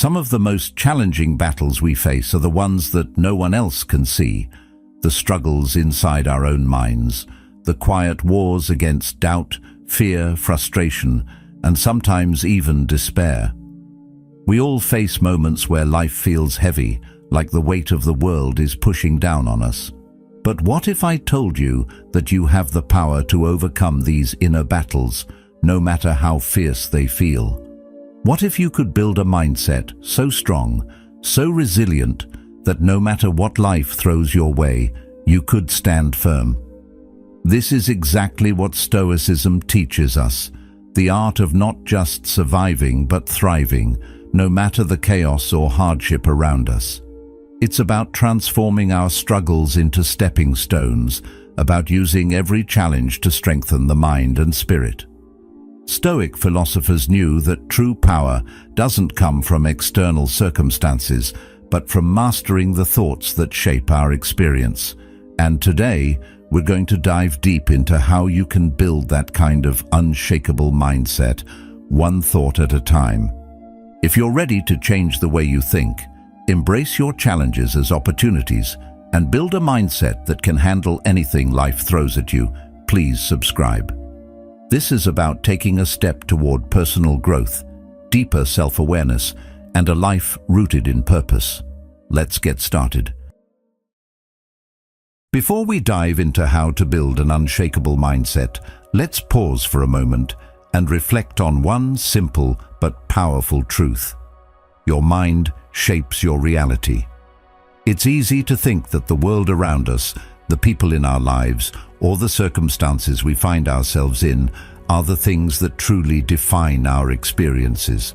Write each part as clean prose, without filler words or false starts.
Some of the most challenging battles we face are the ones that no one else can see, the struggles inside our own minds, the quiet wars against doubt, fear, frustration, and sometimes even despair. We all face moments where life feels heavy, like the weight of the world is pushing down on us. But what if I told you that you have the power to overcome these inner battles, no matter how fierce they feel? What if you could build a mindset so strong, so resilient, that no matter what life throws your way, you could stand firm? This is exactly what Stoicism teaches us, the art of not just surviving but thriving, no matter the chaos or hardship around us. It's about transforming our struggles into stepping stones, about using every challenge to strengthen the mind and spirit. Stoic philosophers knew that true power doesn't come from external circumstances, but from mastering the thoughts that shape our experience. And today, we're going to dive deep into how you can build that kind of unshakable mindset, one thought at a time. If you're ready to change the way you think, embrace your challenges as opportunities, and build a mindset that can handle anything life throws at you, please subscribe. This is about taking a step toward personal growth, deeper self-awareness, and a life rooted in purpose. Let's get started. Before we dive into how to build an unshakable mindset, let's pause for a moment and reflect on one simple but powerful truth. Your mind shapes your reality. It's easy to think that the world around us, the people in our lives, or the circumstances we find ourselves in are the things that truly define our experiences.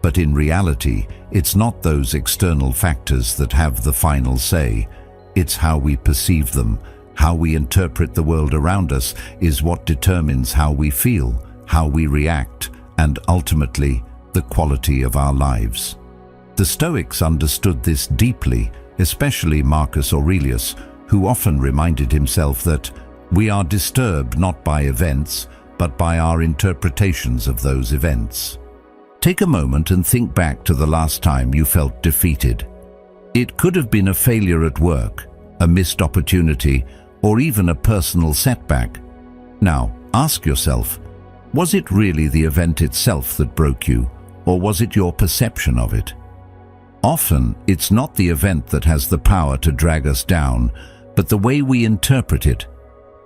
But in reality, it's not those external factors that have the final say. It's how we perceive them, how we interpret the world around us is what determines how we feel, how we react, and ultimately, the quality of our lives. The Stoics understood this deeply, especially Marcus Aurelius, who often reminded himself that we are disturbed not by events, but by our interpretations of those events. Take a moment and think back to the last time you felt defeated. It could have been a failure at work, a missed opportunity, or even a personal setback. Now, ask yourself, was it really the event itself that broke you, or was it your perception of it? Often, it's not the event that has the power to drag us down, but the way we interpret it.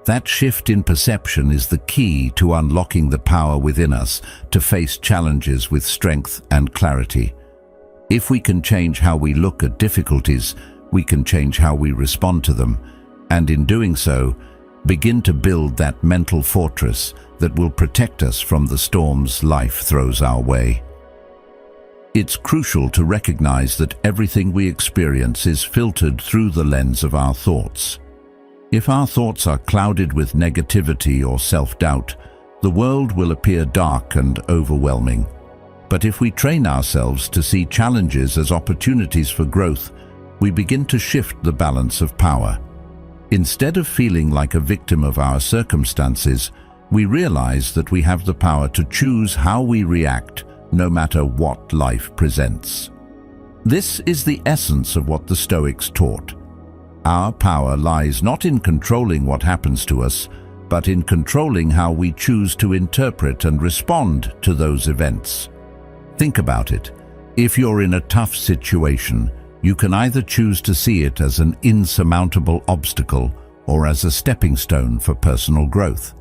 That shift in perception is the key to unlocking the power within us to face challenges with strength and clarity. If we can change how we look at difficulties, we can change how we respond to them, and in doing so, begin to build that mental fortress that will protect us from the storms life throws our way. It's crucial to recognize that everything we experience is filtered through the lens of our thoughts. If our thoughts are clouded with negativity or self-doubt, the world will appear dark and overwhelming. But if we train ourselves to see challenges as opportunities for growth, we begin to shift the balance of power. Instead of feeling like a victim of our circumstances, we realize that we have the power to choose how we react, no matter what life presents. This is the essence of what the Stoics taught. Our power lies not in controlling what happens to us, but in controlling how we choose to interpret and respond to those events. Think about it. If you're in a tough situation, you can either choose to see it as an insurmountable obstacle or as a stepping stone for personal growth.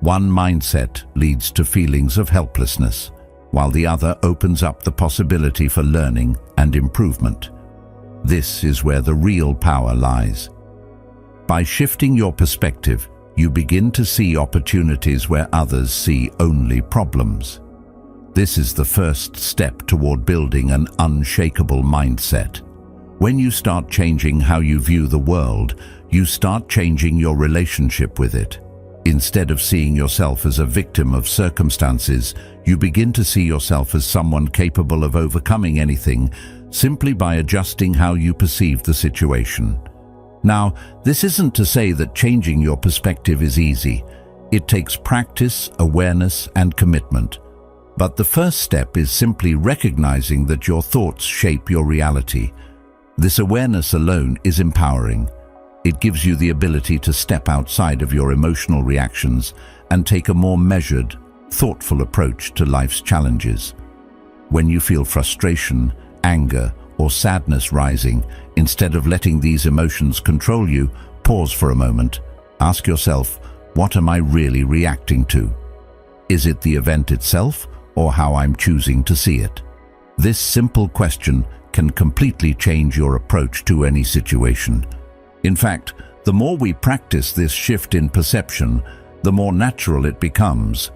One mindset leads to feelings of helplessness, while the other opens up the possibility for learning and improvement. This is where the real power lies. By shifting your perspective, you begin to see opportunities where others see only problems. This is the first step toward building an unshakable mindset. When you start changing how you view the world, you start changing your relationship with it. Instead of seeing yourself as a victim of circumstances, you begin to see yourself as someone capable of overcoming anything simply by adjusting how you perceive the situation. Now, this isn't to say that changing your perspective is easy. It takes practice, awareness, and commitment. But the first step is simply recognizing that your thoughts shape your reality. This awareness alone is empowering. It gives you the ability to step outside of your emotional reactions and take a more measured, thoughtful approach to life's challenges. When you feel frustration, anger, or sadness rising, instead of letting these emotions control you, pause for a moment. Ask yourself, what am I really reacting to? Is it the event itself, or how I'm choosing to see it? This simple question can completely change your approach to any situation. In fact, the more we practice this shift in perception, the more natural it becomes.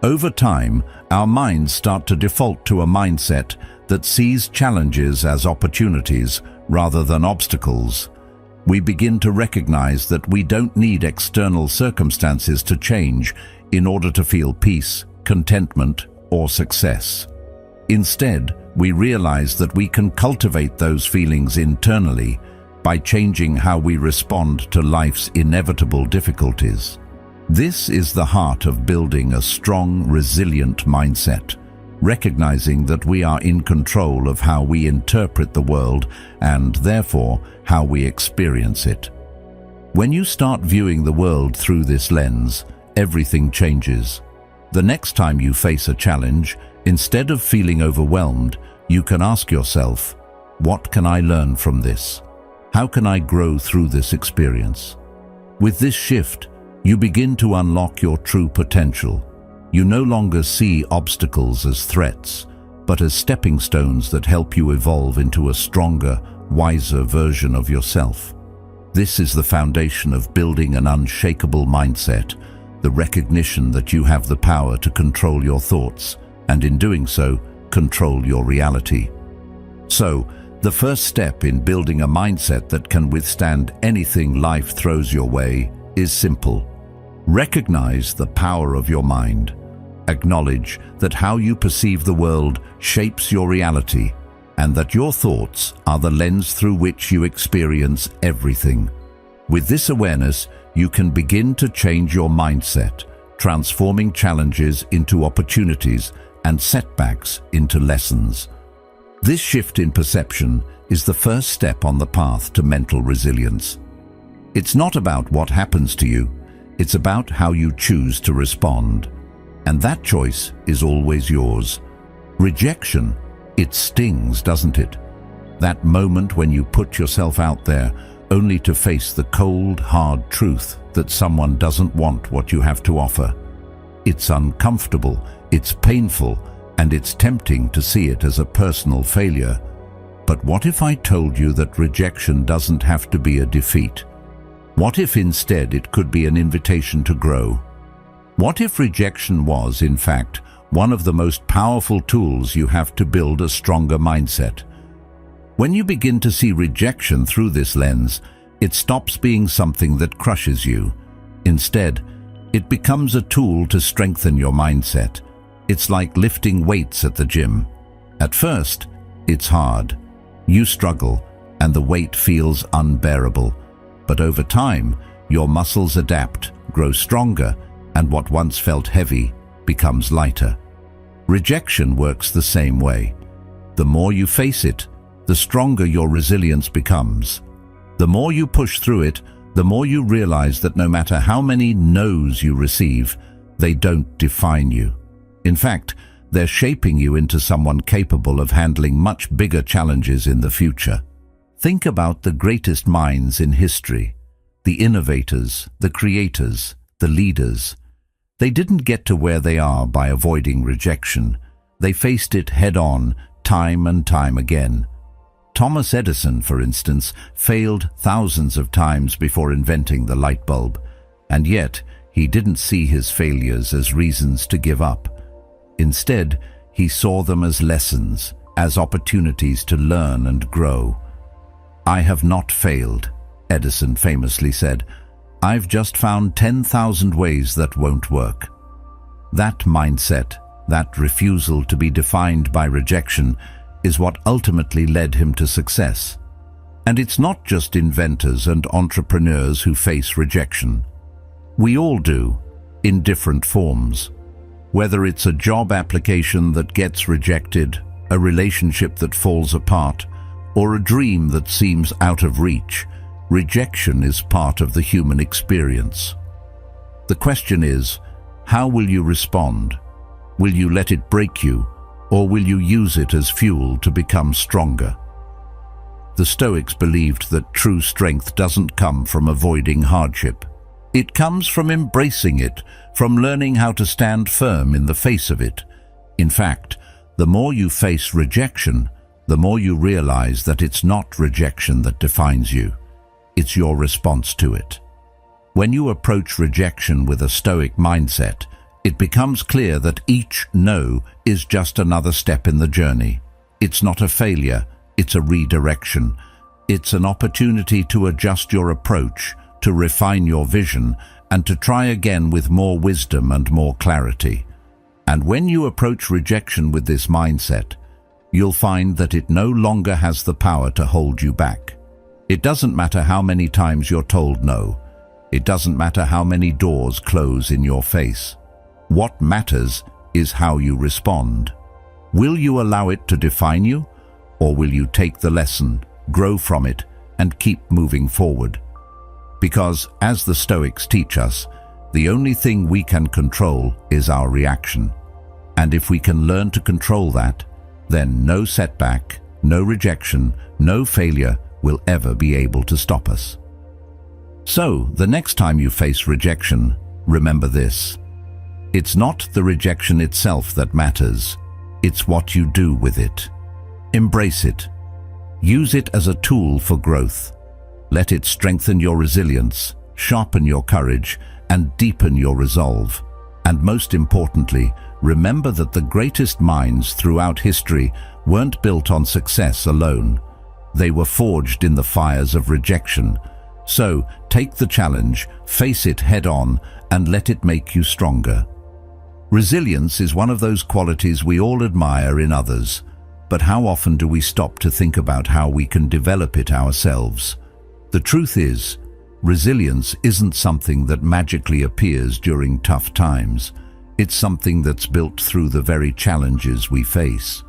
Over time, our minds start to default to a mindset that sees challenges as opportunities rather than obstacles. We begin to recognize that we don't need external circumstances to change in order to feel peace, contentment, or success. Instead, we realize that we can cultivate those feelings internally by changing how we respond to life's inevitable difficulties. This is the heart of building a strong, resilient mindset, recognizing that we are in control of how we interpret the world and, therefore, how we experience it. When you start viewing the world through this lens, everything changes. The next time you face a challenge, instead of feeling overwhelmed, you can ask yourself, what can I learn from this? How can I grow through this experience? With this shift, you begin to unlock your true potential. You no longer see obstacles as threats, but as stepping stones that help you evolve into a stronger, wiser version of yourself. This is the foundation of building an unshakable mindset, the recognition that you have the power to control your thoughts, and in doing so, control your reality. So, the first step in building a mindset that can withstand anything life throws your way is simple. Recognize the power of your mind. Acknowledge that how you perceive the world shapes your reality, and that your thoughts are the lens through which you experience everything. With this awareness, you can begin to change your mindset, transforming challenges into opportunities and setbacks into lessons. This shift in perception is the first step on the path to mental resilience. It's not about what happens to you, it's about how you choose to respond. And that choice is always yours. Rejection, it stings, doesn't it? That moment when you put yourself out there only to face the cold, hard truth that someone doesn't want what you have to offer. It's uncomfortable, it's painful, and it's tempting to see it as a personal failure. But what if I told you that rejection doesn't have to be a defeat? What if instead it could be an invitation to grow? What if rejection was, in fact, one of the most powerful tools you have to build a stronger mindset? When you begin to see rejection through this lens, it stops being something that crushes you. Instead, it becomes a tool to strengthen your mindset. It's like lifting weights at the gym. At first, it's hard. You struggle, and the weight feels unbearable. But over time, your muscles adapt, grow stronger, and what once felt heavy becomes lighter. Rejection works the same way. The more you face it, the stronger your resilience becomes. The more you push through it, the more you realize that no matter how many no's you receive, they don't define you. In fact, they're shaping you into someone capable of handling much bigger challenges in the future. Think about the greatest minds in history, the innovators, the creators, the leaders. They didn't get to where they are by avoiding rejection. They faced it head-on, time and time again. Thomas Edison, for instance, failed thousands of times before inventing the light bulb, and yet he didn't see his failures as reasons to give up. Instead, he saw them as lessons, as opportunities to learn and grow. "I have not failed," Edison famously said. "I've just found 10,000 ways that won't work." That mindset, that refusal to be defined by rejection, is what ultimately led him to success. And it's not just inventors and entrepreneurs who face rejection. We all do, in different forms. Whether it's a job application that gets rejected, a relationship that falls apart, or a dream that seems out of reach, rejection is part of the human experience. The question is, how will you respond? Will you let it break you, or will you use it as fuel to become stronger? The Stoics believed that true strength doesn't come from avoiding hardship. It comes from embracing it, from learning how to stand firm in the face of it. In fact, the more you face rejection, the more you realize that it's not rejection that defines you. It's your response to it. When you approach rejection with a Stoic mindset, it becomes clear that each no is just another step in the journey. It's not a failure, it's a redirection. It's an opportunity to adjust your approach, to refine your vision, and to try again with more wisdom and more clarity. And when you approach rejection with this mindset, you'll find that it no longer has the power to hold you back. It doesn't matter how many times you're told no. It doesn't matter how many doors close in your face. What matters is how you respond. Will you allow it to define you, or will you take the lesson, grow from it, and keep moving forward? Because, as the Stoics teach us, the only thing we can control is our reaction. And if we can learn to control that, then no setback, no rejection, no failure will ever be able to stop us. So, the next time you face rejection, remember this. It's not the rejection itself that matters, it's what you do with it. Embrace it. Use it as a tool for growth. Let it strengthen your resilience, sharpen your courage, and deepen your resolve. And most importantly, remember that the greatest minds throughout history weren't built on success alone. They were forged in the fires of rejection. So, take the challenge, face it head-on, and let it make you stronger. Resilience is one of those qualities we all admire in others, but how often do we stop to think about how we can develop it ourselves? The truth is, resilience isn't something that magically appears during tough times. It's something that's built through the very challenges we face.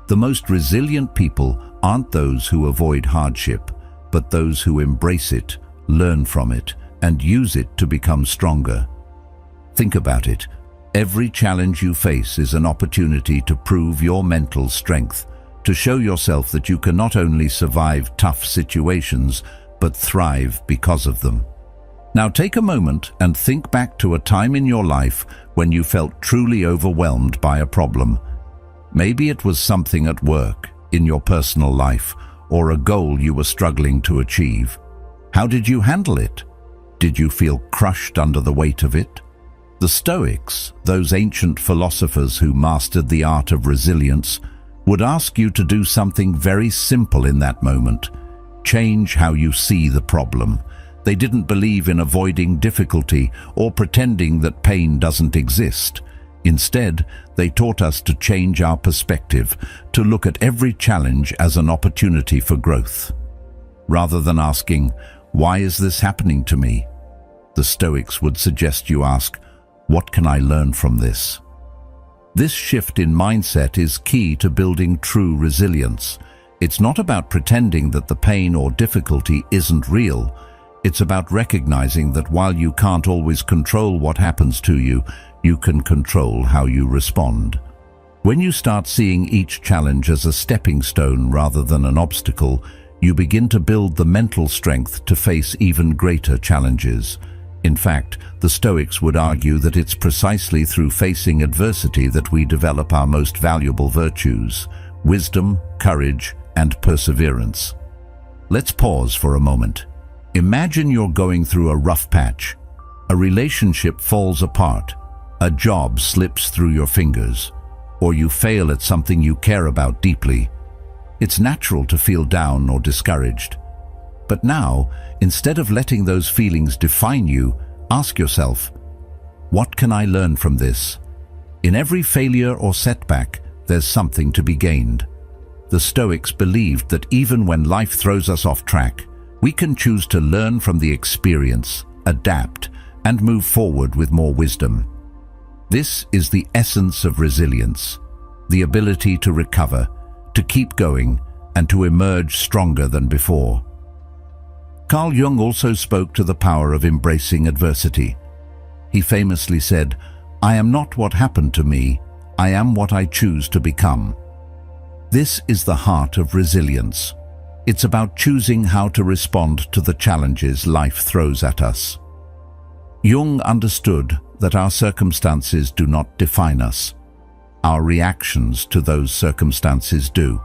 The most resilient people aren't those who avoid hardship, but those who embrace it, learn from it, and use it to become stronger. Think about it. Every challenge you face is an opportunity to prove your mental strength, to show yourself that you can not only survive tough situations, but thrive because of them. Now take a moment and think back to a time in your life when you felt truly overwhelmed by a problem. Maybe it was something at work, in your personal life, or a goal you were struggling to achieve. How did you handle it? Did you feel crushed under the weight of it? The Stoics, those ancient philosophers who mastered the art of resilience, would ask you to do something very simple in that moment. Change how you see the problem. They didn't believe in avoiding difficulty or pretending that pain doesn't exist. Instead, they taught us to change our perspective, to look at every challenge as an opportunity for growth. Rather than asking, "Why is this happening to me?" the Stoics would suggest you ask, "What can I learn from this?" This shift in mindset is key to building true resilience. It's not about pretending that the pain or difficulty isn't real. It's about recognizing that while you can't always control what happens to you, you can control how you respond. When you start seeing each challenge as a stepping stone rather than an obstacle, you begin to build the mental strength to face even greater challenges. In fact, the Stoics would argue that it's precisely through facing adversity that we develop our most valuable virtues: wisdom, courage, and perseverance. Let's pause for a moment. Imagine you're going through a rough patch. A relationship falls apart, a job slips through your fingers, or you fail at something you care about deeply. It's natural to feel down or discouraged. But now, instead of letting those feelings define you, ask yourself, what can I learn from this? In every failure or setback, there's something to be gained. The Stoics believed that even when life throws us off track, we can choose to learn from the experience, adapt, and move forward with more wisdom. This is the essence of resilience, the ability to recover, to keep going, and to emerge stronger than before. Carl Jung also spoke to the power of embracing adversity. He famously said, "I am not what happened to me, I am what I choose to become." This is the heart of resilience. It's about choosing how to respond to the challenges life throws at us. Jung understood that our circumstances do not define us. Our reactions to those circumstances do.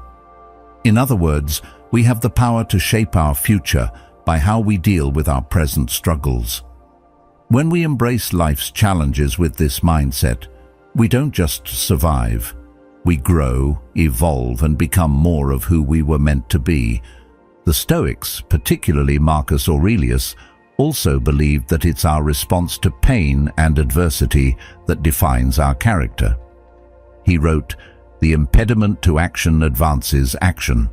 In other words, we have the power to shape our future by how we deal with our present struggles. When we embrace life's challenges with this mindset, we don't just survive. We grow, evolve, and become more of who we were meant to be. The Stoics, particularly Marcus Aurelius, also believed that it's our response to pain and adversity that defines our character. He wrote, "The impediment to action advances action.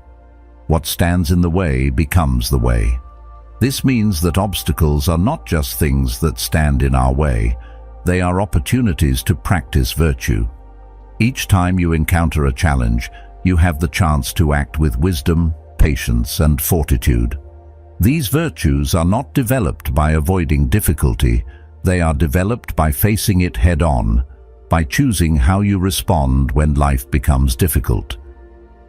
What stands in the way becomes the way." This means that obstacles are not just things that stand in our way. They are opportunities to practice virtue. Each time you encounter a challenge, you have the chance to act with wisdom, patience, and fortitude. These virtues are not developed by avoiding difficulty. They are developed by facing it head-on, by choosing how you respond when life becomes difficult.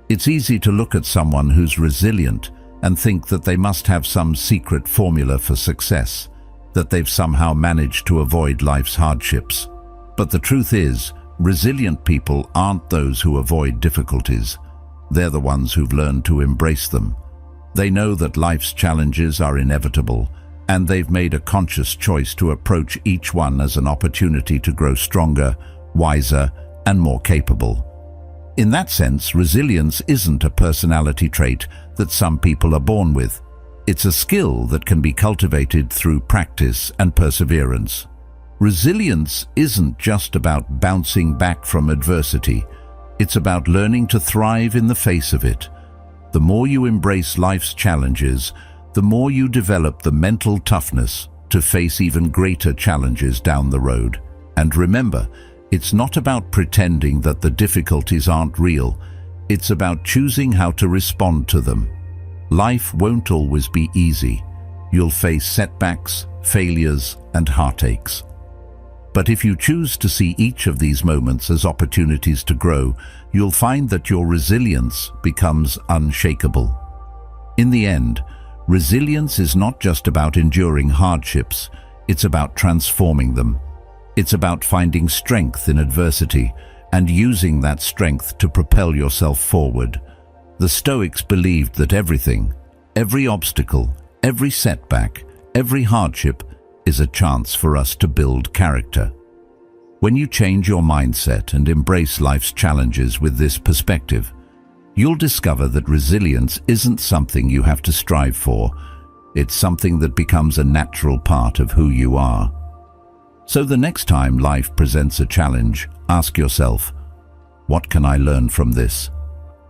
It's easy to look at someone who's resilient and think that they must have some secret formula for success, that they've somehow managed to avoid life's hardships. But the truth is, resilient people aren't those who avoid difficulties. They're the ones who've learned to embrace them. They know that life's challenges are inevitable, and they've made a conscious choice to approach each one as an opportunity to grow stronger, wiser, and more capable. In that sense, resilience isn't a personality trait that some people are born with. It's a skill that can be cultivated through practice and perseverance. Resilience isn't just about bouncing back from adversity. It's about learning to thrive in the face of it. The more you embrace life's challenges, the more you develop the mental toughness to face even greater challenges down the road. And remember, it's not about pretending that the difficulties aren't real. It's about choosing how to respond to them. Life won't always be easy. You'll face setbacks, failures, and heartaches. But if you choose to see each of these moments as opportunities to grow, you'll find that your resilience becomes unshakable. In the end, resilience is not just about enduring hardships, it's about transforming them. It's about finding strength in adversity and using that strength to propel yourself forward. The Stoics believed that everything, every obstacle, every setback, every hardship is a chance for us to build character. When you change your mindset and embrace life's challenges with this perspective, you'll discover that resilience isn't something you have to strive for. It's something that becomes a natural part of who you are. So the next time life presents a challenge, ask yourself, what can I learn from this?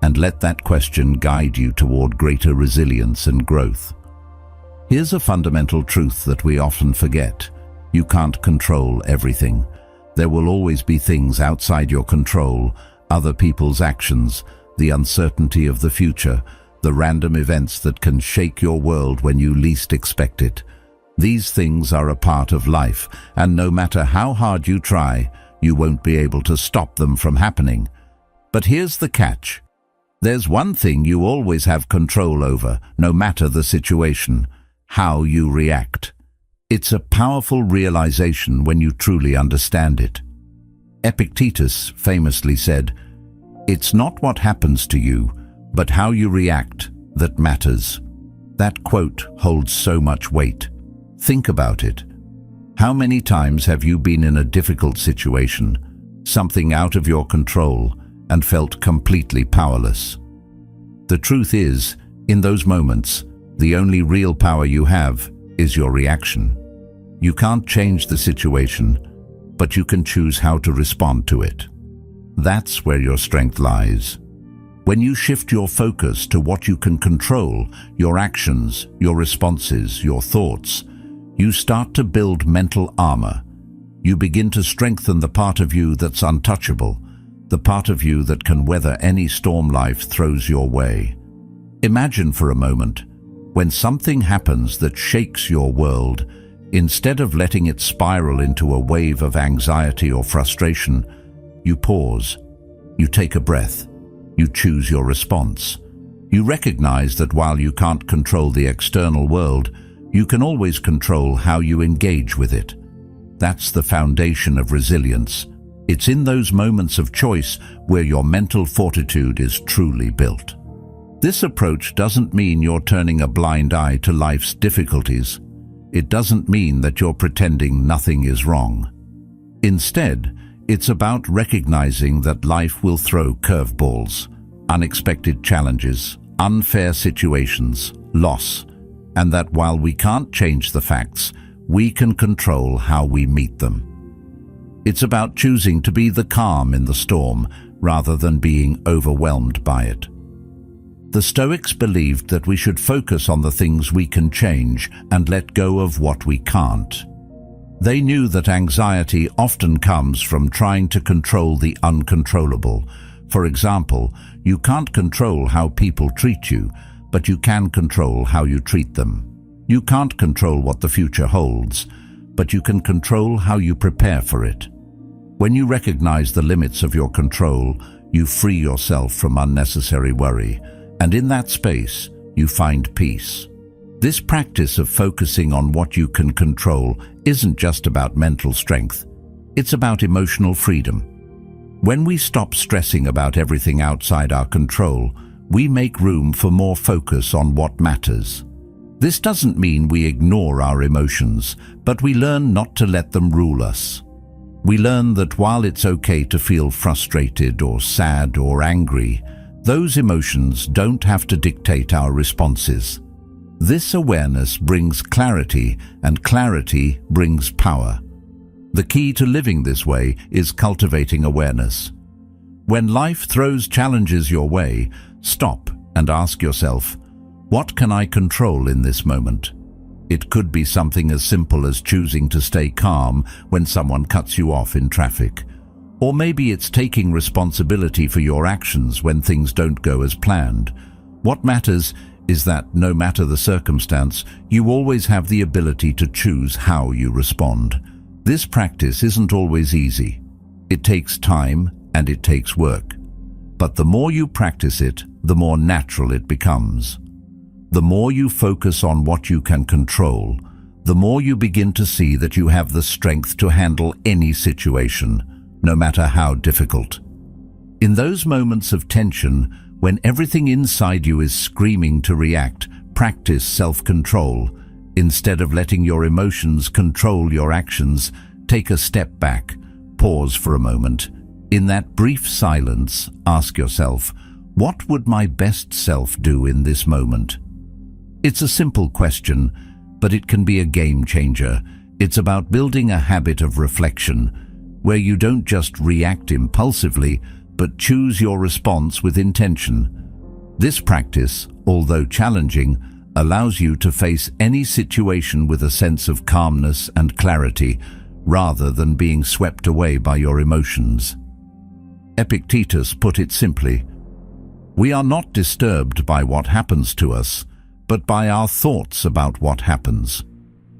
And let that question guide you toward greater resilience and growth. Here's a fundamental truth that we often forget. You can't control everything. There will always be things outside your control, other people's actions, the uncertainty of the future, the random events that can shake your world when you least expect it. These things are a part of life, and no matter how hard you try, you won't be able to stop them from happening. But here's the catch. There's one thing you always have control over, no matter the situation: how you react. It's a powerful realization when you truly understand it. Epictetus famously said, "It's not what happens to you, but how you react that matters." That quote holds so much weight. Think about it. How many times have you been in a difficult situation, something out of your control, and felt completely powerless? The truth is, in those moments, the only real power you have is your reaction. You can't change the situation, but you can choose how to respond to it. That's where your strength lies. When you shift your focus to what you can control, your actions, your responses, your thoughts, you start to build mental armor. You begin to strengthen the part of you that's untouchable, the part of you that can weather any storm life throws your way. Imagine for a moment, when something happens that shakes your world, instead of letting it spiral into a wave of anxiety or frustration, you pause, you take a breath, you choose your response. You recognize that while you can't control the external world, you can always control how you engage with it. That's the foundation of resilience. It's in those moments of choice where your mental fortitude is truly built. This approach doesn't mean you're turning a blind eye to life's difficulties. It doesn't mean that you're pretending nothing is wrong. Instead, it's about recognizing that life will throw curveballs, unexpected challenges, unfair situations, loss, and that while we can't change the facts, we can control how we meet them. It's about choosing to be the calm in the storm rather than being overwhelmed by it. The Stoics believed that we should focus on the things we can change and let go of what we can't. They knew that anxiety often comes from trying to control the uncontrollable. For example, you can't control how people treat you, but you can control how you treat them. You can't control what the future holds, but you can control how you prepare for it. When you recognize the limits of your control, you free yourself from unnecessary worry, and in that space, you find peace. This practice of focusing on what you can control isn't just about mental strength, it's about emotional freedom. When we stop stressing about everything outside our control, we make room for more focus on what matters. This doesn't mean we ignore our emotions, but we learn not to let them rule us. We learn that while it's okay to feel frustrated or sad or angry, those emotions don't have to dictate our responses. This awareness brings clarity, and clarity brings power. The key to living this way is cultivating awareness. When life throws challenges your way, stop and ask yourself, what can I control in this moment? It could be something as simple as choosing to stay calm when someone cuts you off in traffic. Or maybe it's taking responsibility for your actions when things don't go as planned. What matters is that no matter the circumstance, you always have the ability to choose how you respond. This practice isn't always easy. It takes time and it takes work. But the more you practice it, the more natural it becomes. The more you focus on what you can control, the more you begin to see that you have the strength to handle any situation, no matter how difficult. In those moments of tension, when everything inside you is screaming to react, practice self-control. Instead of letting your emotions control your actions, take a step back, pause for a moment. In that brief silence, ask yourself, what would my best self do in this moment? It's a simple question, but it can be a game changer. It's about building a habit of reflection, where you don't just react impulsively, but choose your response with intention. This practice, although challenging, allows you to face any situation with a sense of calmness and clarity, rather than being swept away by your emotions. Epictetus put it simply, "We are not disturbed by what happens to us, but by our thoughts about what happens."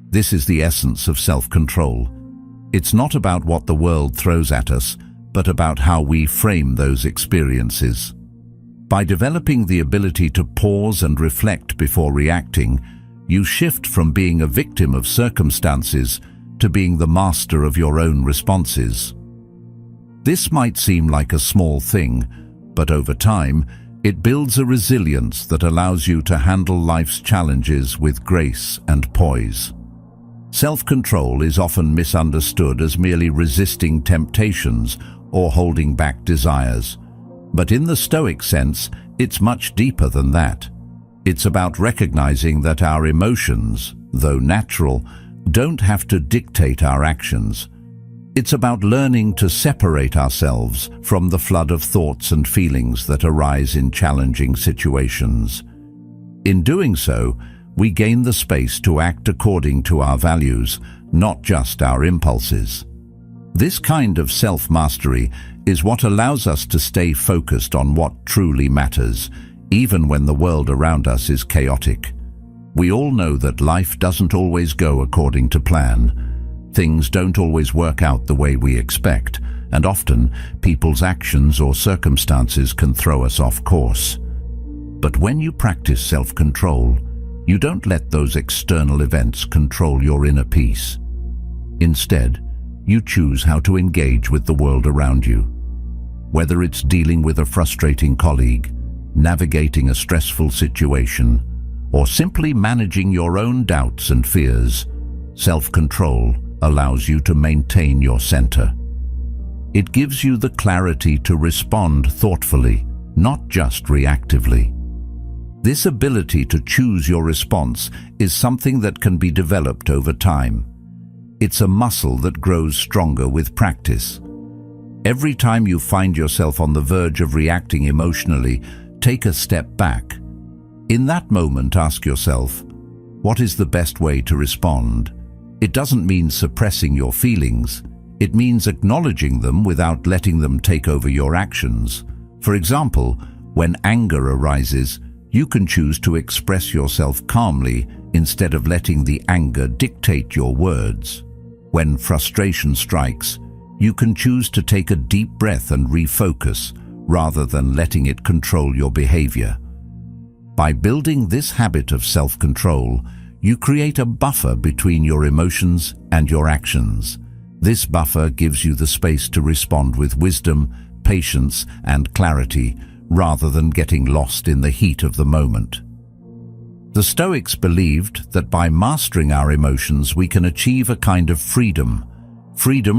This is the essence of self-control. It's not about what the world throws at us, but about how we frame those experiences. By developing the ability to pause and reflect before reacting, you shift from being a victim of circumstances to being the master of your own responses. This might seem like a small thing, but over time, it builds a resilience that allows you to handle life's challenges with grace and poise. Self-control is often misunderstood as merely resisting temptations or holding back desires. But in the Stoic sense, it's much deeper than that. It's about recognizing that our emotions, though natural, don't have to dictate our actions. It's about learning to separate ourselves from the flood of thoughts and feelings that arise in challenging situations. In doing so, we gain the space to act according to our values, not just our impulses. This kind of self-mastery is what allows us to stay focused on what truly matters, even when the world around us is chaotic. We all know that life doesn't always go according to plan. Things don't always work out the way we expect, and often people's actions or circumstances can throw us off course. But when you practice self-control, you don't let those external events control your inner peace. Instead, you choose how to engage with the world around you. Whether it's dealing with a frustrating colleague, navigating a stressful situation, or simply managing your own doubts and fears, self-control allows you to maintain your center. It gives you the clarity to respond thoughtfully, not just reactively. This ability to choose your response is something that can be developed over time. It's a muscle that grows stronger with practice. Every time you find yourself on the verge of reacting emotionally, take a step back. In that moment, ask yourself, what is the best way to respond? It doesn't mean suppressing your feelings. It means acknowledging them without letting them take over your actions. For example, when anger arises, you can choose to express yourself calmly instead of letting the anger dictate your words. When frustration strikes, you can choose to take a deep breath and refocus, rather than letting it control your behavior. By building this habit of self-control, you create a buffer between your emotions and your actions. This buffer gives you the space to respond with wisdom, patience, and clarity, rather than getting lost in the heat of the moment. The Stoics believed that by mastering our emotions, we can achieve a kind of freedom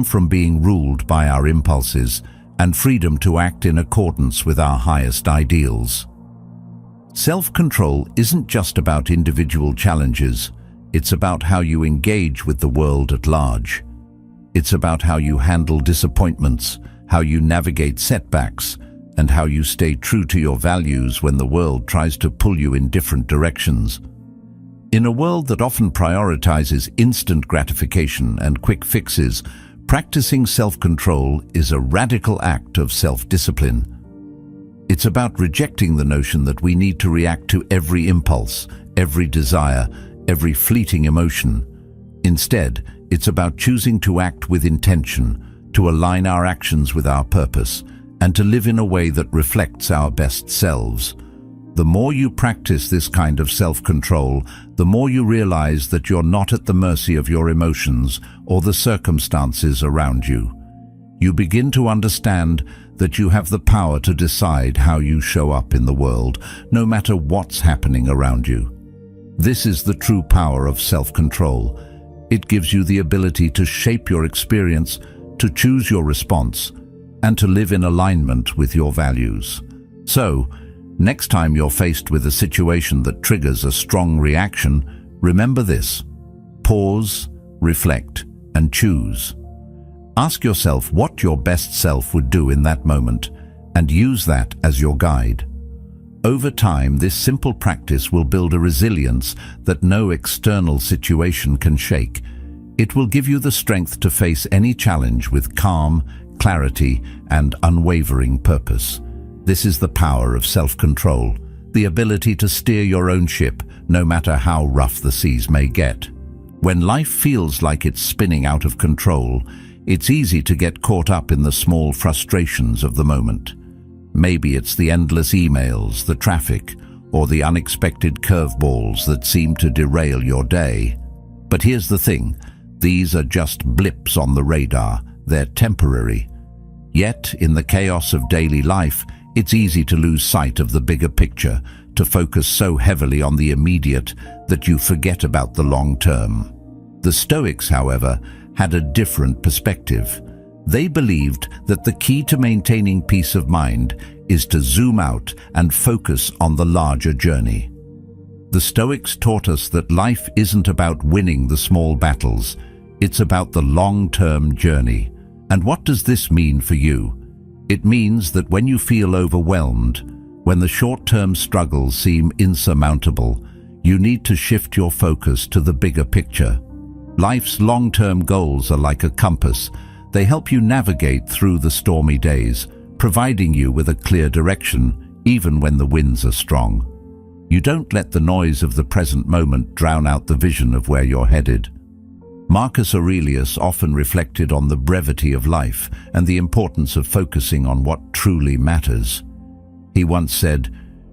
from being ruled by our impulses, and freedom to act in accordance with our highest ideals. Self-control isn't just about individual challenges, it's about how you engage with the world at large. It's about how you handle disappointments, how you navigate setbacks, and how you stay true to your values when the world tries to pull you in different directions. In a world that often prioritizes instant gratification and quick fixes, practicing self-control is a radical act of self-discipline. It's about rejecting the notion that we need to react to every impulse, every desire, every fleeting emotion. Instead, it's about choosing to act with intention, to align our actions with our purpose, and to live in a way that reflects our best selves. The more you practice this kind of self-control, the more you realize that you're not at the mercy of your emotions or the circumstances around you. You begin to understand that you have the power to decide how you show up in the world, no matter what's happening around you. This is the true power of self-control. It gives you the ability to shape your experience, to choose your response, and to live in alignment with your values. So, next time you're faced with a situation that triggers a strong reaction, remember this: pause, reflect, and choose. Ask yourself what your best self would do in that moment, and use that as your guide. Over time, this simple practice will build a resilience that no external situation can shake. It will give you the strength to face any challenge with calm, clarity, and unwavering purpose. This is the power of self-control, the ability to steer your own ship, no matter how rough the seas may get. When life feels like it's spinning out of control, it's easy to get caught up in the small frustrations of the moment. Maybe it's the endless emails, the traffic, or the unexpected curveballs that seem to derail your day. But here's the thing: these are just blips on the radar. They're temporary. Yet, in the chaos of daily life, it's easy to lose sight of the bigger picture, to focus so heavily on the immediate that you forget about the long term. The Stoics, however, had a different perspective. They believed that the key to maintaining peace of mind is to zoom out and focus on the larger journey. The Stoics taught us that life isn't about winning the small battles, it's about the long-term journey. And what does this mean for you? It means that when you feel overwhelmed, when the short-term struggles seem insurmountable, you need to shift your focus to the bigger picture. Life's long-term goals are like a compass. They help you navigate through the stormy days, providing you with a clear direction, even when the winds are strong. You don't let the noise of the present moment drown out the vision of where you're headed. Marcus Aurelius often reflected on the brevity of life and the importance of focusing on what truly matters. He once said,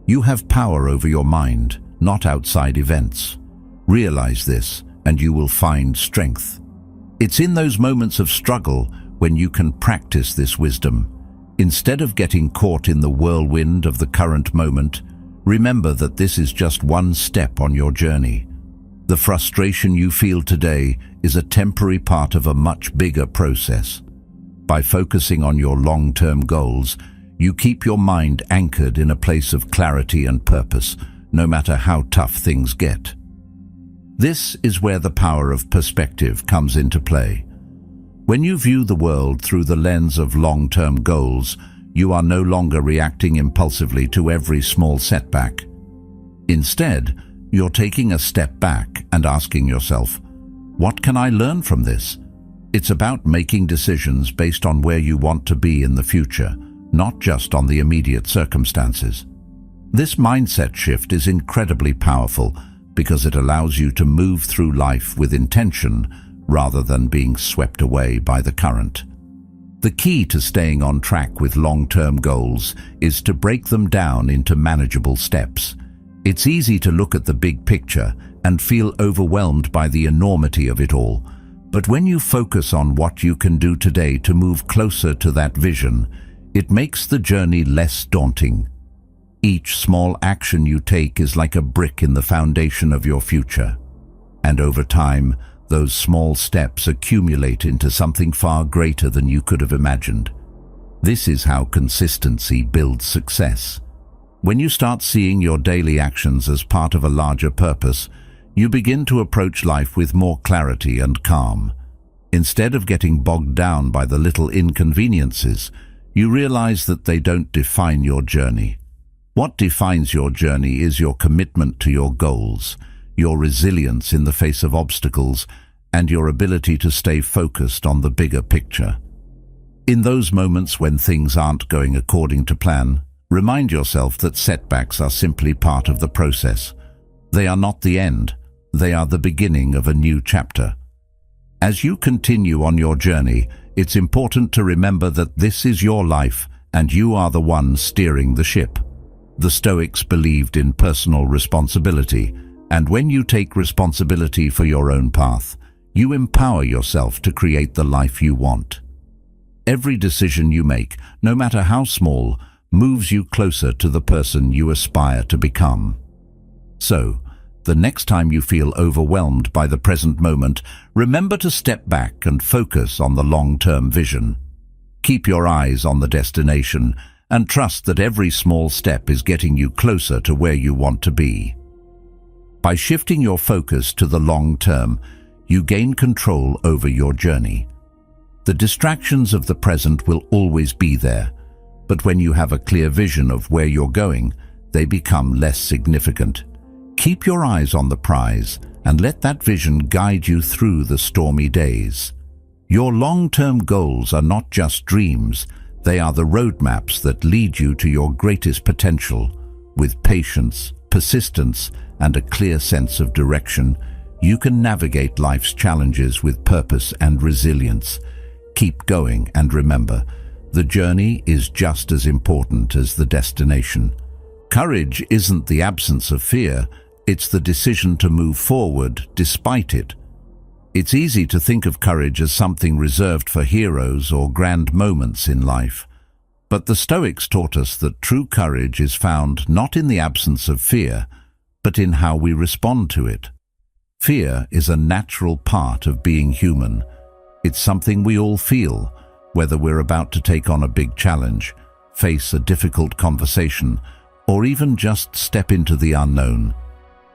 "You have power over your mind, not outside events. Realize this, and you will find strength." It's in those moments of struggle when you can practice this wisdom. Instead of getting caught in the whirlwind of the current moment, remember that this is just one step on your journey. The frustration you feel today is a temporary part of a much bigger process. By focusing on your long-term goals, you keep your mind anchored in a place of clarity and purpose, no matter how tough things get. This is where the power of perspective comes into play. When you view the world through the lens of long-term goals, you are no longer reacting impulsively to every small setback. Instead, you're taking a step back and asking yourself, what can I learn from this? It's about making decisions based on where you want to be in the future, not just on the immediate circumstances. This mindset shift is incredibly powerful because it allows you to move through life with intention rather than being swept away by the current. The key to staying on track with long-term goals is to break them down into manageable steps. It's easy to look at the big picture and feel overwhelmed by the enormity of it all. But when you focus on what you can do today to move closer to that vision, it makes the journey less daunting. Each small action you take is like a brick in the foundation of your future. And over time, those small steps accumulate into something far greater than you could have imagined. This is how consistency builds success. When you start seeing your daily actions as part of a larger purpose, you begin to approach life with more clarity and calm. Instead of getting bogged down by the little inconveniences, you realize that they don't define your journey. What defines your journey is your commitment to your goals, your resilience in the face of obstacles, and your ability to stay focused on the bigger picture. In those moments when things aren't going according to plan, remind yourself that setbacks are simply part of the process. They are not the end. They are the beginning of a new chapter. As you continue on your journey, it's important to remember that this is your life and you are the one steering the ship. The Stoics believed in personal responsibility, and when you take responsibility for your own path, you empower yourself to create the life you want. Every decision you make, no matter how small, moves you closer to the person you aspire to become. So, the next time you feel overwhelmed by the present moment, remember to step back and focus on the long-term vision. Keep your eyes on the destination and trust that every small step is getting you closer to where you want to be. By shifting your focus to the long term, you gain control over your journey. The distractions of the present will always be there, but when you have a clear vision of where you're going, they become less significant. Keep your eyes on the prize and let that vision guide you through the stormy days. Your long-term goals are not just dreams, they are the roadmaps that lead you to your greatest potential. With patience, persistence, and a clear sense of direction, you can navigate life's challenges with purpose and resilience. Keep going and remember, the journey is just as important as the destination. Courage isn't the absence of fear, it's the decision to move forward despite it. It's easy to think of courage as something reserved for heroes or grand moments in life. But the Stoics taught us that true courage is found not in the absence of fear, but in how we respond to it. Fear is a natural part of being human. It's something we all feel, whether we're about to take on a big challenge, face a difficult conversation, or even just step into the unknown.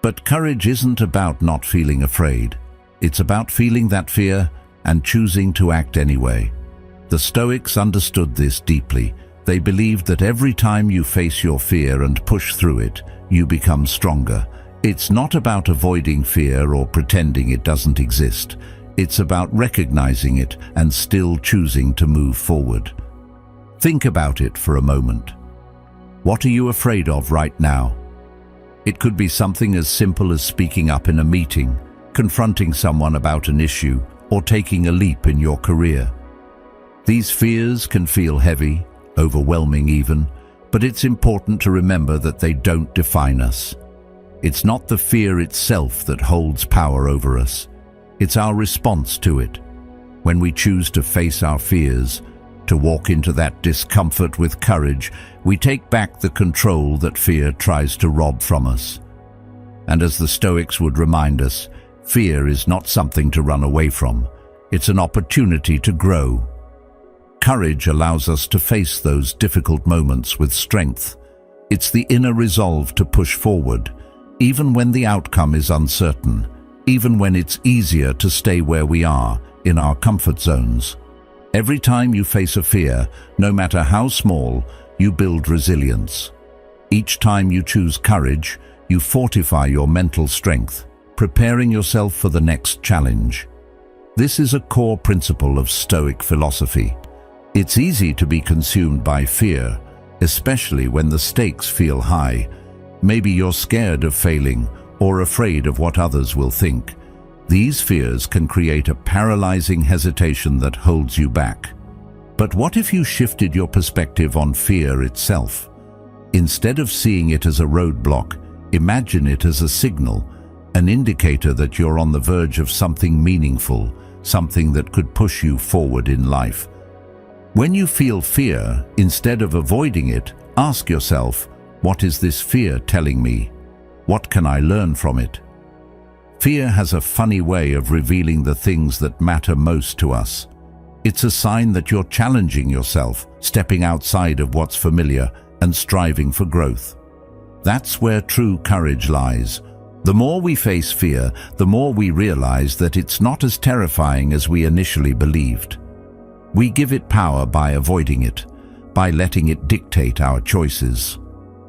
But courage isn't about not feeling afraid. It's about feeling that fear and choosing to act anyway. The Stoics understood this deeply. They believed that every time you face your fear and push through it, you become stronger. It's not about avoiding fear or pretending it doesn't exist. It's about recognizing it and still choosing to move forward. Think about it for a moment. What are you afraid of right now? It could be something as simple as speaking up in a meeting, confronting someone about an issue, or taking a leap in your career. These fears can feel heavy, overwhelming even, but it's important to remember that they don't define us. It's not the fear itself that holds power over us. It's our response to it. When we choose to face our fears, to walk into that discomfort with courage, we take back the control that fear tries to rob from us. And as the Stoics would remind us, fear is not something to run away from. It's an opportunity to grow. Courage allows us to face those difficult moments with strength. It's the inner resolve to push forward, even when the outcome is uncertain, even when it's easier to stay where we are, in our comfort zones. Every time you face a fear, no matter how small, you build resilience. Each time you choose courage, you fortify your mental strength, preparing yourself for the next challenge. This is a core principle of Stoic philosophy. It's easy to be consumed by fear, especially when the stakes feel high. Maybe you're scared of failing or afraid of what others will think. These fears can create a paralyzing hesitation that holds you back. But what if you shifted your perspective on fear itself? Instead of seeing it as a roadblock, imagine it as a signal, an indicator that you're on the verge of something meaningful, something that could push you forward in life. When you feel fear, instead of avoiding it, ask yourself, what is this fear telling me? What can I learn from it? Fear has a funny way of revealing the things that matter most to us. It's a sign that you're challenging yourself, stepping outside of what's familiar and striving for growth. That's where true courage lies. The more we face fear, the more we realize that it's not as terrifying as we initially believed. We give it power by avoiding it, by letting it dictate our choices.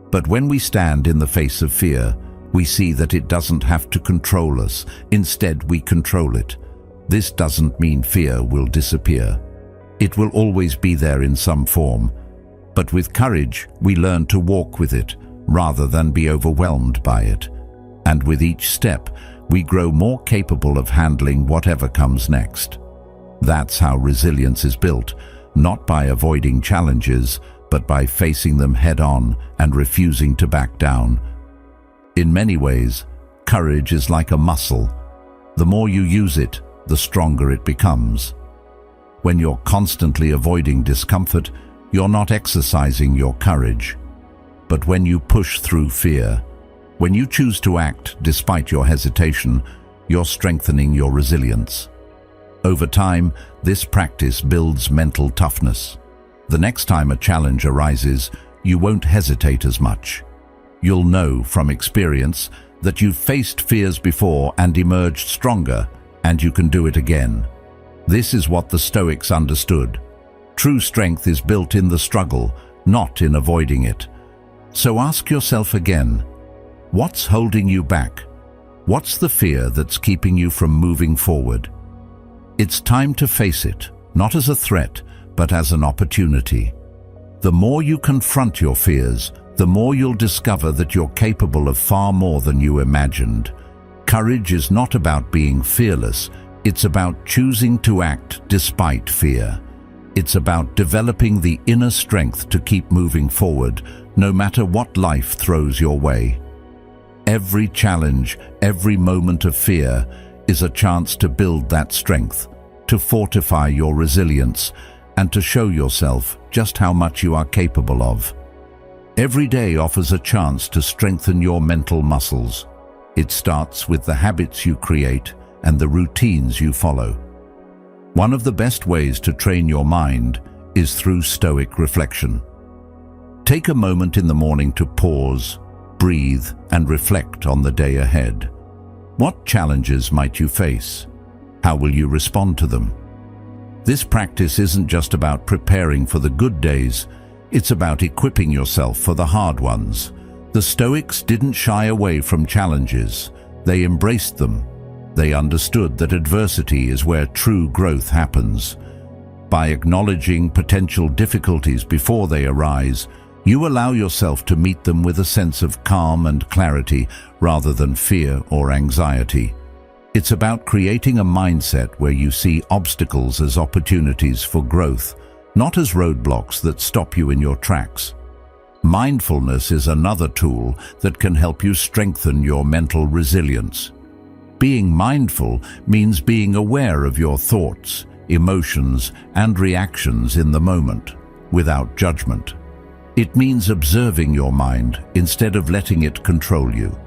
But when we stand in the face of fear, we see that it doesn't have to control us. Instead, we control it. This doesn't mean fear will disappear. It will always be there in some form. But with courage, we learn to walk with it, rather than be overwhelmed by it. And with each step, we grow more capable of handling whatever comes next. That's how resilience is built, not by avoiding challenges, but by facing them head-on and refusing to back down. In many ways, courage is like a muscle. The more you use it, the stronger it becomes. When you're constantly avoiding discomfort, you're not exercising your courage. But when you push through fear, when you choose to act despite your hesitation, you're strengthening your resilience. Over time, this practice builds mental toughness. The next time a challenge arises, you won't hesitate as much. You'll know from experience that you've faced fears before and emerged stronger, and you can do it again. This is what the Stoics understood. True strength is built in the struggle, not in avoiding it. So ask yourself again, what's holding you back? What's the fear that's keeping you from moving forward? It's time to face it, not as a threat, but as an opportunity. The more you confront your fears, the more you'll discover that you're capable of far more than you imagined. Courage is not about being fearless, it's about choosing to act despite fear. It's about developing the inner strength to keep moving forward, no matter what life throws your way. Every challenge, every moment of fear is a chance to build that strength, to fortify your resilience, and to show yourself just how much you are capable of. Every day offers a chance to strengthen your mental muscles. It starts with the habits you create and the routines you follow. One of the best ways to train your mind is through Stoic reflection. Take a moment in the morning to pause, breathe, and reflect on the day ahead. What challenges might you face? How will you respond to them? This practice isn't just about preparing for the good days, it's about equipping yourself for the hard ones. The Stoics didn't shy away from challenges, they embraced them. They understood that adversity is where true growth happens. By acknowledging potential difficulties before they arise, you allow yourself to meet them with a sense of calm and clarity rather than fear or anxiety. It's about creating a mindset where you see obstacles as opportunities for growth, not as roadblocks that stop you in your tracks. Mindfulness is another tool that can help you strengthen your mental resilience. Being mindful means being aware of your thoughts, emotions, and reactions in the moment, without judgment. It means observing your mind instead of letting it control you.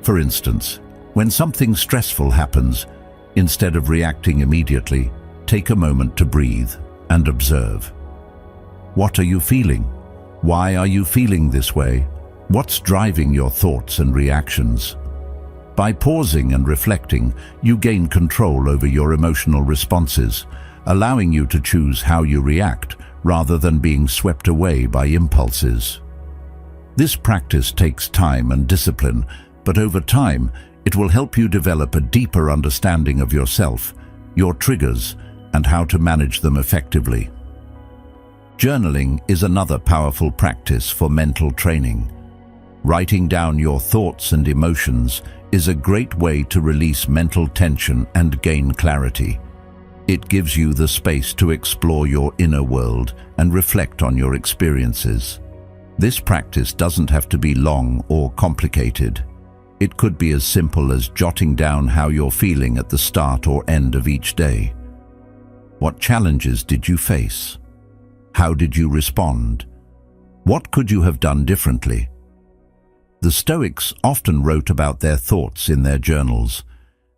For instance, when something stressful happens, instead of reacting immediately, take a moment to breathe and observe. What are you feeling? Why are you feeling this way? What's driving your thoughts and reactions? By pausing and reflecting, you gain control over your emotional responses, allowing you to choose how you react rather than being swept away by impulses. This practice takes time and discipline, but over time, it will help you develop a deeper understanding of yourself, your triggers, and how to manage them effectively. Journaling is another powerful practice for mental training. Writing down your thoughts and emotions is a great way to release mental tension and gain clarity. It gives you the space to explore your inner world and reflect on your experiences. This practice doesn't have to be long or complicated. It could be as simple as jotting down how you're feeling at the start or end of each day. What challenges did you face? How did you respond? What could you have done differently? The Stoics often wrote about their thoughts in their journals,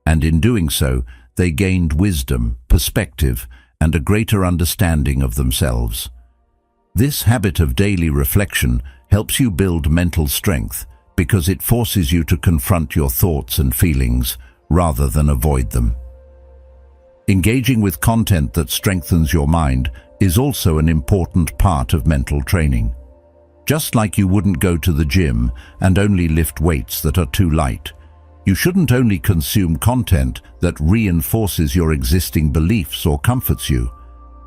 and in doing so, they gained wisdom, perspective, and a greater understanding of themselves. This habit of daily reflection helps you build mental strength because it forces you to confront your thoughts and feelings rather than avoid them. Engaging with content that strengthens your mind is also an important part of mental training. Just like you wouldn't go to the gym and only lift weights that are too light, you shouldn't only consume content that reinforces your existing beliefs or comforts you.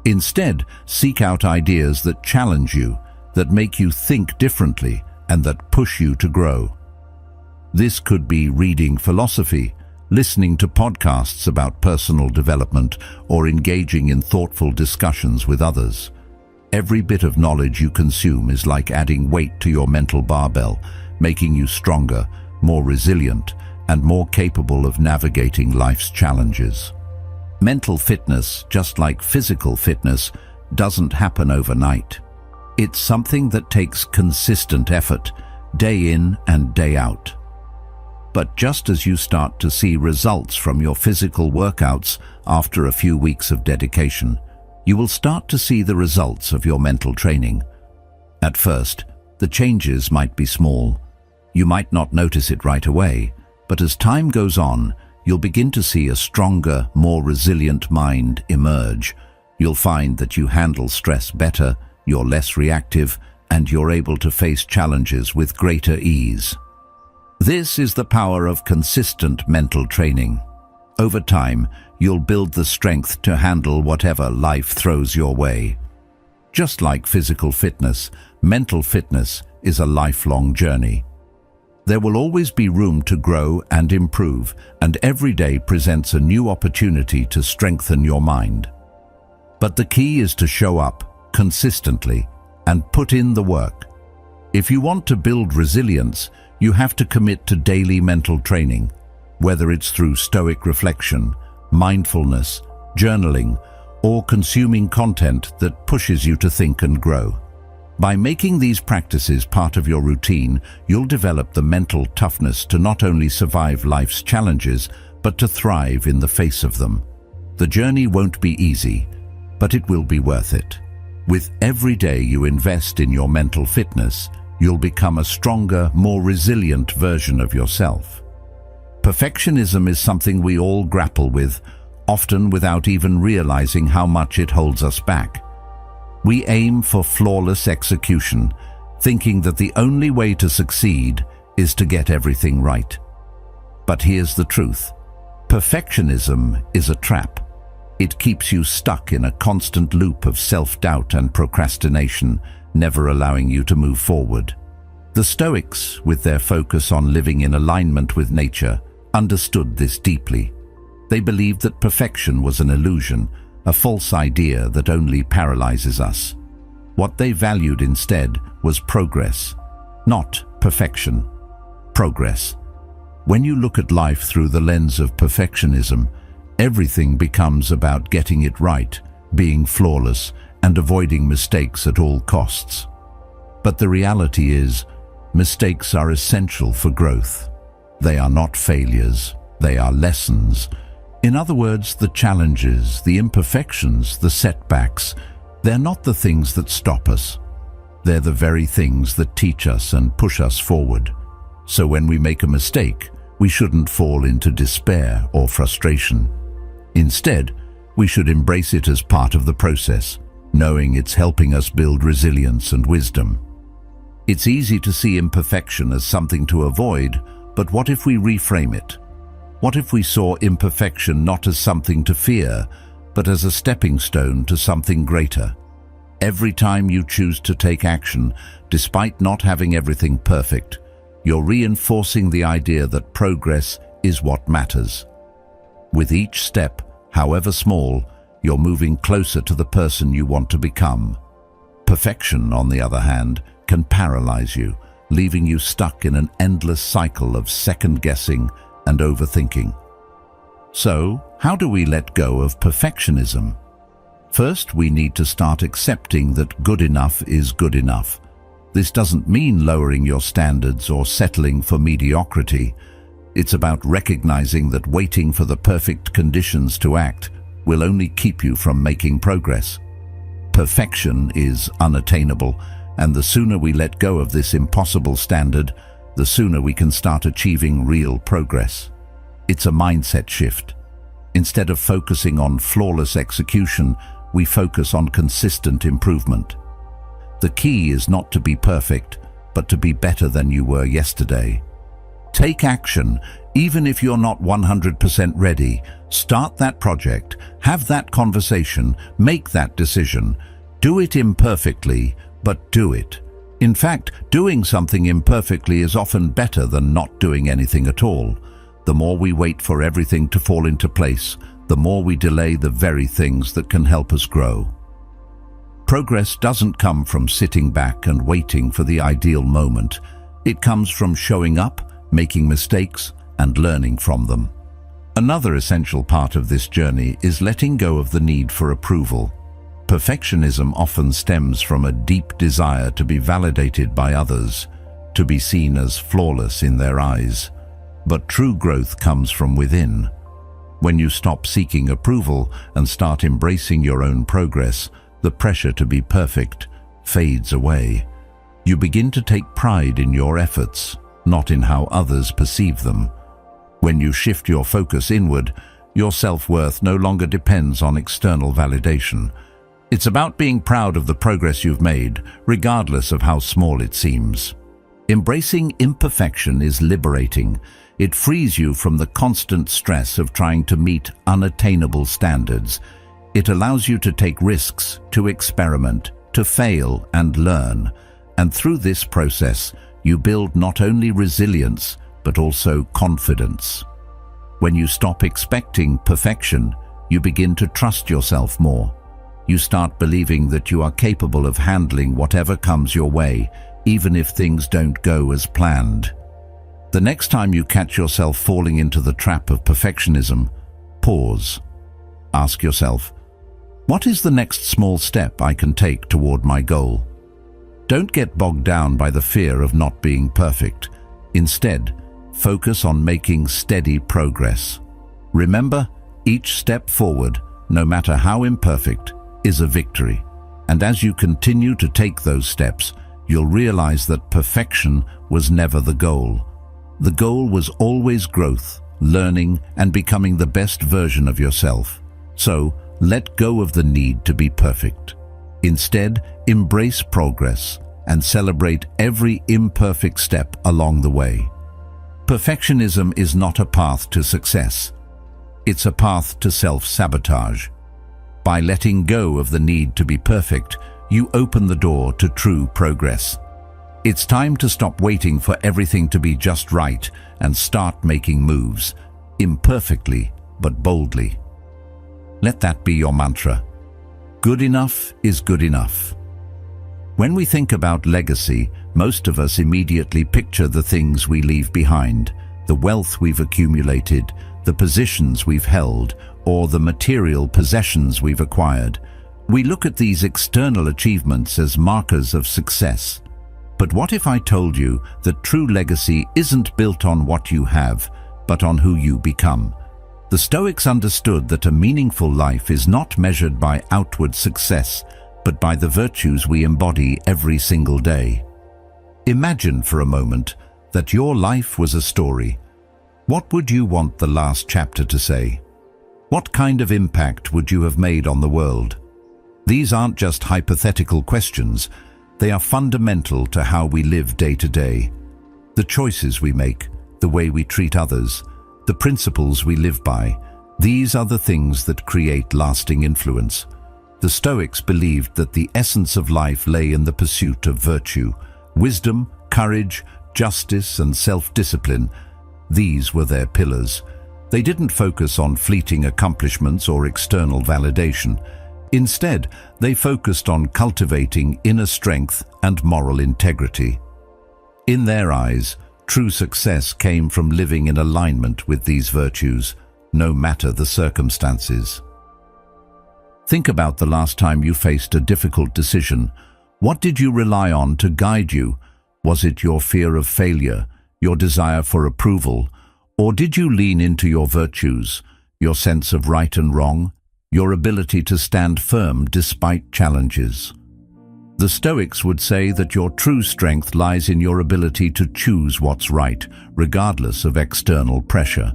Instead, seek out ideas that challenge you, that make you think differently, and that push you to grow. This could be reading philosophy, listening to podcasts about personal development, or engaging in thoughtful discussions with others. Every bit of knowledge you consume is like adding weight to your mental barbell, making you stronger, more resilient, and more capable of navigating life's challenges. Mental fitness, just like physical fitness, doesn't happen overnight. It's something that takes consistent effort, day in and day out. But just as you start to see results from your physical workouts after a few weeks of dedication, you will start to see the results of your mental training. At first, the changes might be small. You might not notice it right away, but as time goes on, you'll begin to see a stronger, more resilient mind emerge. You'll find that you handle stress better, you're less reactive, and you're able to face challenges with greater ease. This is the power of consistent mental training. Over time, you'll build the strength to handle whatever life throws your way. Just like physical fitness, mental fitness is a lifelong journey. There will always be room to grow and improve, and every day presents a new opportunity to strengthen your mind. But the key is to show up consistently and put in the work. If you want to build resilience, you have to commit to daily mental training, whether it's through Stoic reflection, mindfulness, journaling, or consuming content that pushes you to think and grow. By making these practices part of your routine, you'll develop the mental toughness to not only survive life's challenges, but to thrive in the face of them. The journey won't be easy, but it will be worth it. With every day you invest in your mental fitness, you'll become a stronger, more resilient version of yourself. Perfectionism is something we all grapple with, often without even realizing how much it holds us back. We aim for flawless execution, thinking that the only way to succeed is to get everything right. But here's the truth. Perfectionism is a trap. It keeps you stuck in a constant loop of self-doubt and procrastination, never allowing you to move forward. The Stoics, with their focus on living in alignment with nature, understood this deeply. They believed that perfection was an illusion, a false idea that only paralyzes us. What they valued instead was progress, not perfection. Progress. When you look at life through the lens of perfectionism, everything becomes about getting it right, being flawless, and avoiding mistakes at all costs. But the reality is, mistakes are essential for growth. They are not failures, they are lessons. In other words, the challenges, the imperfections, the setbacks, they're not the things that stop us. They're the very things that teach us and push us forward. So when we make a mistake, we shouldn't fall into despair or frustration. Instead, we should embrace it as part of the process, knowing it's helping us build resilience and wisdom. It's easy to see imperfection as something to avoid, but what if we reframe it? What if we saw imperfection not as something to fear, but as a stepping stone to something greater? Every time you choose to take action, despite not having everything perfect, you're reinforcing the idea that progress is what matters. With each step, however small, you're moving closer to the person you want to become. Perfection, on the other hand, can paralyze you, leaving you stuck in an endless cycle of second-guessing and overthinking. So, how do we let go of perfectionism? First, we need to start accepting that good enough is good enough. This doesn't mean lowering your standards or settling for mediocrity. It's about recognizing that waiting for the perfect conditions to act will only keep you from making progress. Perfection is unattainable, and the sooner we let go of this impossible standard, the sooner we can start achieving real progress. It's a mindset shift. Instead of focusing on flawless execution, we focus on consistent improvement. The key is not to be perfect, but to be better than you were yesterday. Take action, even if you're not 100% ready. Start that project, have that conversation, make that decision. Do it imperfectly, but do it. In fact, doing something imperfectly is often better than not doing anything at all. The more we wait for everything to fall into place, the more we delay the very things that can help us grow. Progress doesn't come from sitting back and waiting for the ideal moment. It comes from showing up, making mistakes, and learning from them. Another essential part of this journey is letting go of the need for approval. Perfectionism often stems from a deep desire to be validated by others, to be seen as flawless in their eyes. But true growth comes from within. When you stop seeking approval and start embracing your own progress, the pressure to be perfect fades away. You begin to take pride in your efforts, not in how others perceive them. When you shift your focus inward, your self-worth no longer depends on external validation. It's about being proud of the progress you've made, regardless of how small it seems. Embracing imperfection is liberating. It frees you from the constant stress of trying to meet unattainable standards. It allows you to take risks, to experiment, to fail and learn. And through this process, you build not only resilience, but also confidence. When you stop expecting perfection, you begin to trust yourself more. You start believing that you are capable of handling whatever comes your way, even if things don't go as planned. The next time you catch yourself falling into the trap of perfectionism, pause. Ask yourself, what is the next small step I can take toward my goal? Don't get bogged down by the fear of not being perfect. Instead, focus on making steady progress. Remember, each step forward, no matter how imperfect, is a victory. And as you continue to take those steps, you'll realize that perfection was never the goal. The goal was always growth, learning, and becoming the best version of yourself. So, let go of the need to be perfect. Instead, embrace progress and celebrate every imperfect step along the way. Perfectionism is not a path to success. It's a path to self-sabotage. By letting go of the need to be perfect, you open the door to true progress. It's time to stop waiting for everything to be just right and start making moves, imperfectly but boldly. Let that be your mantra. Good enough is good enough. When we think about legacy, most of us immediately picture the things we leave behind, the wealth we've accumulated, the positions we've held, or the material possessions we've acquired. We look at these external achievements as markers of success. But what if I told you that true legacy isn't built on what you have, but on who you become? The Stoics understood that a meaningful life is not measured by outward success, but by the virtues we embody every single day. Imagine for a moment that your life was a story. What would you want the last chapter to say? What kind of impact would you have made on the world? These aren't just hypothetical questions. They are fundamental to how we live day to day. The choices we make, the way we treat others, the principles we live by, these are the things that create lasting influence. The Stoics believed that the essence of life lay in the pursuit of virtue. Wisdom, courage, justice, and self-discipline, these were their pillars. They didn't focus on fleeting accomplishments or external validation. Instead, they focused on cultivating inner strength and moral integrity. In their eyes, true success came from living in alignment with these virtues, no matter the circumstances. Think about the last time you faced a difficult decision. What did you rely on to guide you? Was it your fear of failure, your desire for approval, or did you lean into your virtues, your sense of right and wrong, your ability to stand firm despite challenges? The Stoics would say that your true strength lies in your ability to choose what's right, regardless of external pressure.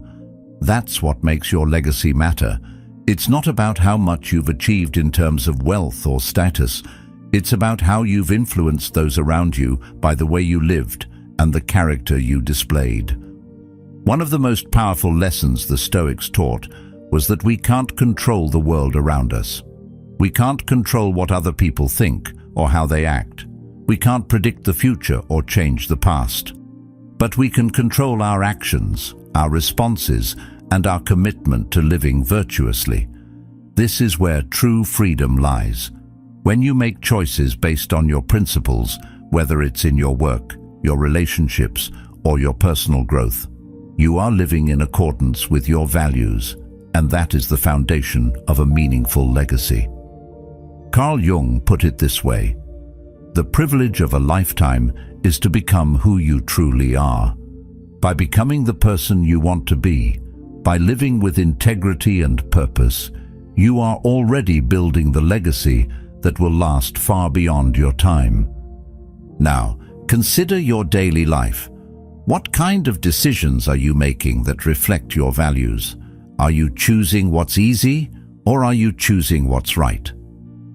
That's what makes your legacy matter. It's not about how much you've achieved in terms of wealth or status. It's about how you've influenced those around you by the way you lived and the character you displayed. One of the most powerful lessons the Stoics taught was that we can't control the world around us. We can't control what other people think or how they act. We can't predict the future or change the past. But we can control our actions, our responses, and our commitment to living virtuously. This is where true freedom lies. When you make choices based on your principles, whether it's in your work, your relationships, or your personal growth, you are living in accordance with your values, and that is the foundation of a meaningful legacy. Carl Jung put it this way: the privilege of a lifetime is to become who you truly are. By becoming the person you want to be, by living with integrity and purpose, you are already building the legacy that will last far beyond your time. Now, consider your daily life. What kind of decisions are you making that reflect your values? Are you choosing what's easy, or are you choosing what's right?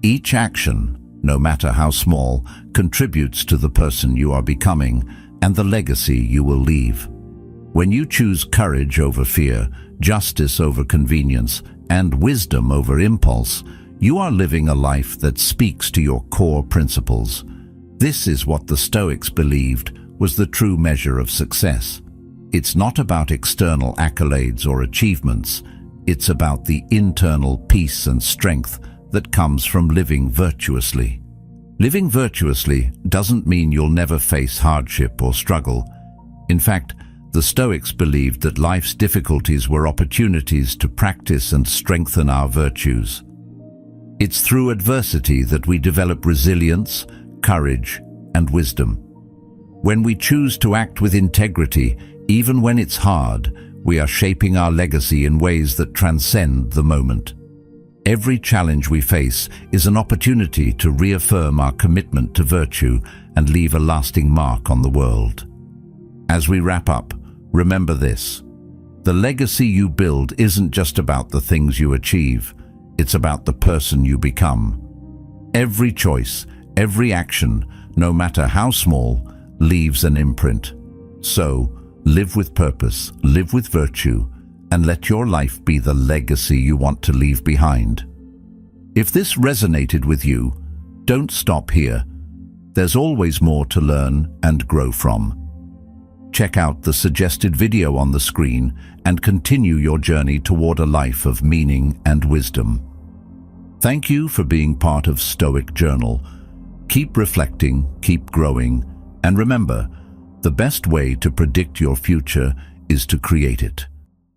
Each action, no matter how small, contributes to the person you are becoming and the legacy you will leave. When you choose courage over fear, justice over convenience, and wisdom over impulse, you are living a life that speaks to your core principles. This is what the Stoics believed was the true measure of success. It's not about external accolades or achievements. It's about the internal peace and strength that comes from living virtuously. Living virtuously doesn't mean you'll never face hardship or struggle. In fact, the Stoics believed that life's difficulties were opportunities to practice and strengthen our virtues. It's through adversity that we develop resilience, courage, and wisdom. When we choose to act with integrity, even when it's hard, we are shaping our legacy in ways that transcend the moment. Every challenge we face is an opportunity to reaffirm our commitment to virtue and leave a lasting mark on the world. As we wrap up, remember this: the legacy you build isn't just about the things you achieve, it's about the person you become. Every choice, every action, no matter how small, leaves an imprint. So, live with purpose, live with virtue, and let your life be the legacy you want to leave behind. If this resonated with you, don't stop here. There's always more to learn and grow from. Check out the suggested video on the screen and continue your journey toward a life of meaning and wisdom. Thank you for being part of Stoic Journal. Keep reflecting, keep growing, and remember, the best way to predict your future is to create it.